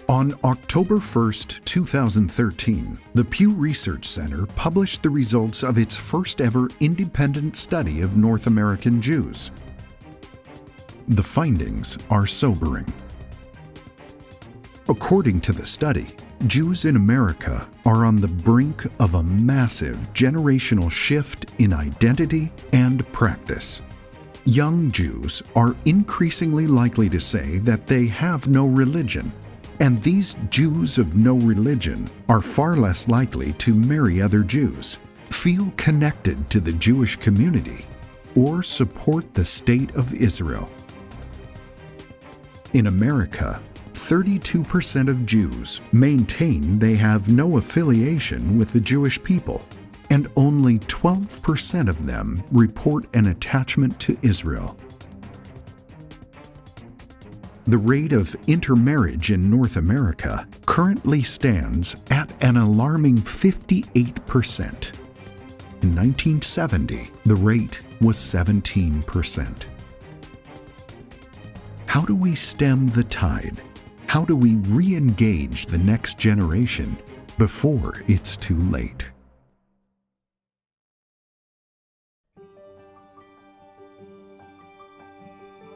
On October 1st, 2013, the Pew Research Center published the results of its first ever independent study of North American Jews. The findings are sobering. According to the study, Jews in America are on the brink of a massive generational shift in identity and practice. Young Jews are increasingly likely to say that they have no religion, and these Jews of no religion are far less likely to marry other Jews, feel connected to the Jewish community, or support the State of Israel. In America, 32% of Jews maintain they have no affiliation with the Jewish people, and only 12% of them report an attachment to Israel. The rate of intermarriage in North America currently stands at an alarming 58%. In 1970, the rate was 17%. How do we stem the tide? How do we re-engage the next generation before it's too late?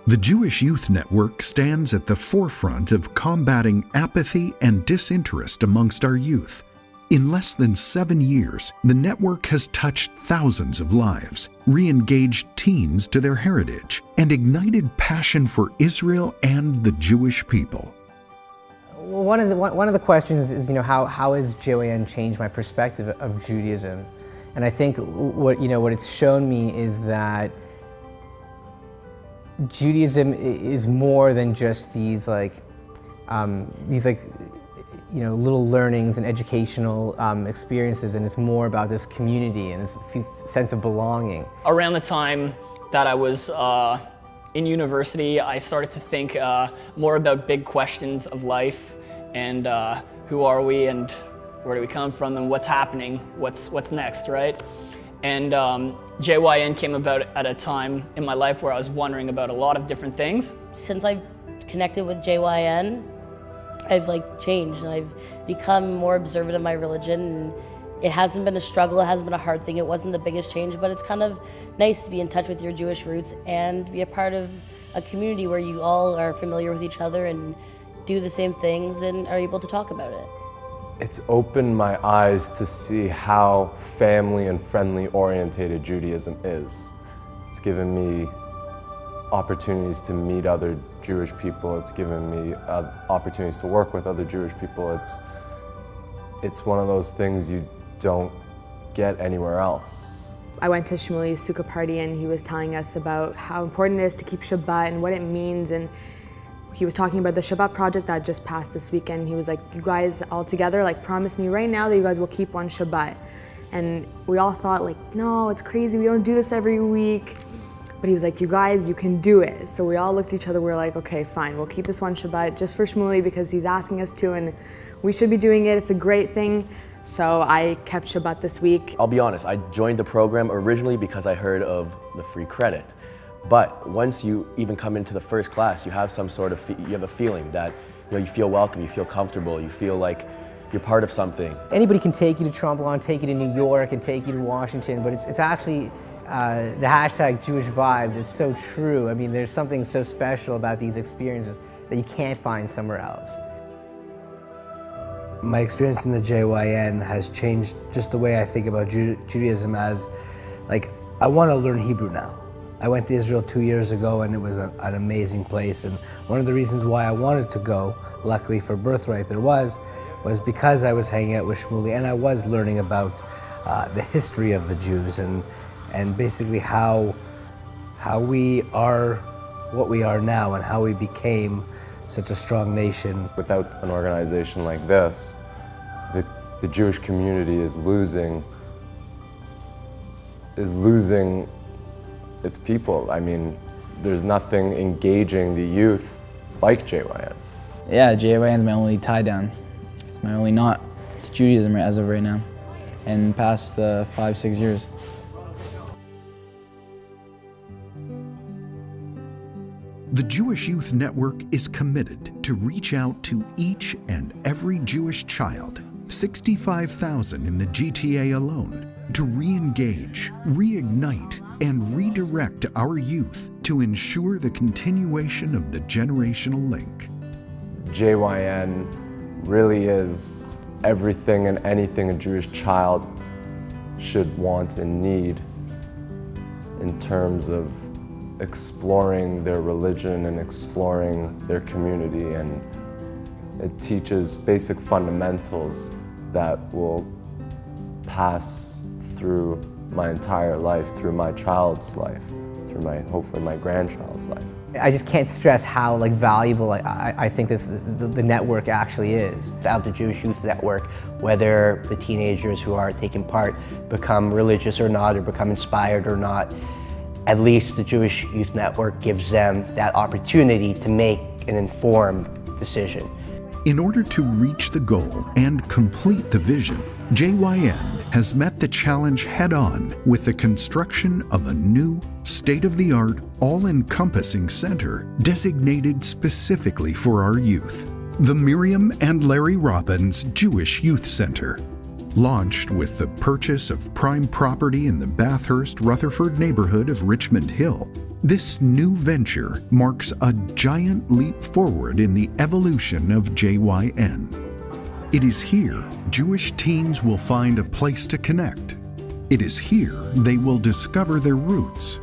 The Jewish Youth Network stands at the forefront of combating apathy and disinterest amongst our youth. In less than 7 years, the network has touched thousands of lives, re-engaged teens to their heritage, and ignited passion for Israel and the Jewish people. One of the questions is, how has JYN changed my perspective of Judaism? And I think what it's shown me is that Judaism is more than just these little learnings and educational experiences, and it's more about this community and this sense of belonging. Around the time that I was in university, I started to think more about big questions of life and who are we and where do we come from and what's happening, what's next, right? And JYN came about at a time in my life where I was wondering about a lot of different things. Since I've connected with JYN, I've changed, and I've become more observant of my religion. And it hasn't been a struggle, it hasn't been a hard thing, it wasn't the biggest change, but it's kind of nice to be in touch with your Jewish roots and be a part of a community where you all are familiar with each other and do the same things and are able to talk about it. It's opened my eyes to see how family and friendly orientated Judaism is. It's given me opportunities to meet other Jewish people. It's given me opportunities to work with other Jewish people. It's one of those things you don't get anywhere else. I went to Shmuli's Sukkah party and he was telling us about how important it is to keep Shabbat and what it means, and he was talking about the Shabbat project that just passed this weekend. He was like, you guys all together, promise me right now that you guys will keep one Shabbat. And we all thought no, it's crazy, we don't do this every week. But he was like, you guys, you can do it. So we all looked at each other, we were like, okay, fine, we'll keep this one Shabbat just for Shmuli because he's asking us to, and we should be doing it, it's a great thing. So I kept Shabbat this week. I'll be honest, I joined the program originally because I heard of the free credit. But once you even come into the first class, you have some sort of, you have a feeling that you feel welcome, you feel comfortable, you feel like you're part of something. Anybody can take you to Tromblon, take you to New York, and take you to Washington, but it's actually, the hashtag Jewish Vibes is so true. I mean, there's something so special about these experiences that you can't find somewhere else. My experience in the JYN has changed just the way I think about Judaism as, I want to learn Hebrew now. I went to Israel 2 years ago and it was an amazing place, and one of the reasons why I wanted to go, luckily for Birthright there was because I was hanging out with Shmuli and I was learning about the history of the Jews and basically how we are what we are now and how we became such a strong nation. Without an organization like this, the Jewish community is losing its people. I mean, there's nothing engaging the youth like JYN. Yeah, JYN is my only tie down. It's my only knot to Judaism as of right now, in the past 5-6 years. The Jewish Youth Network is committed to reach out to each and every Jewish child, 65,000 in the GTA alone, to re-engage, reignite, and redirect our youth to ensure the continuation of the generational link. JYN really is everything and anything a Jewish child should want and need in terms of exploring their religion and exploring their community, and it teaches basic fundamentals that will pass through my entire life, through my child's life, through hopefully my grandchild's life. I just can't stress how valuable I think the network actually is. Without the Jewish Youth Network, whether the teenagers who are taking part become religious or not, or become inspired or not, at least the Jewish Youth Network gives them that opportunity to make an informed decision. In order to reach the goal and complete the vision, JYN has met the challenge head-on with the construction of a new, state-of-the-art, all-encompassing center designated specifically for our youth, the Miriam and Larry Robbins Jewish Youth Center. Launched with the purchase of prime property in the Bathurst-Rutherford neighborhood of Richmond Hill, this new venture marks a giant leap forward in the evolution of JYN. It is here Jewish teens will find a place to connect. It is here they will discover their roots.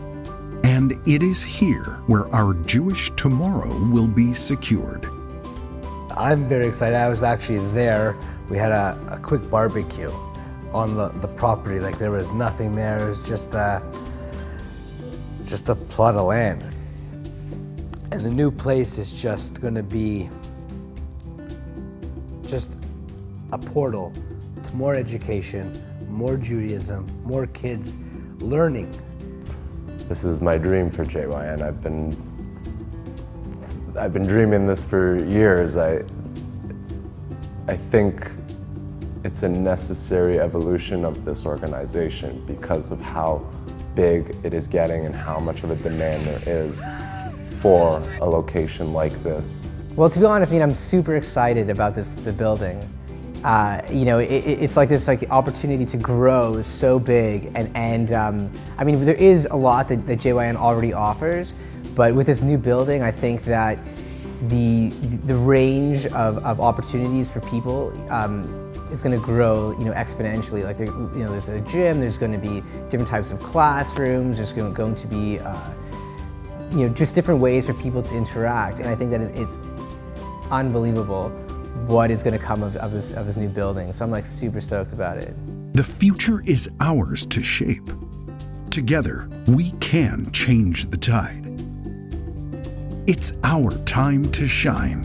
And it is here where our Jewish tomorrow will be secured. I'm very excited. I was actually there. We had a quick barbecue on the property. There was nothing there. It was just a plot of land. And the new place is just going to be just a portal to more education, more Judaism, more kids learning. This is my dream for JYN. I've been dreaming this for years. I think it's a necessary evolution of this organization because of how big it is getting and how much of a demand there is for a location like this. Well, to be honest, I'm super excited about the building. It's this opportunity to grow is so big, and there is a lot that JYN already offers, but with this new building, I think that the range of opportunities for people is going to grow, exponentially. There's a gym. There's going to be different types of classrooms. There's going to be, just different ways for people to interact. And I think that it's unbelievable what is going to come of this new building. So I'm super stoked about it. The future is ours to shape. Together, we can change the tide. It's our time to shine.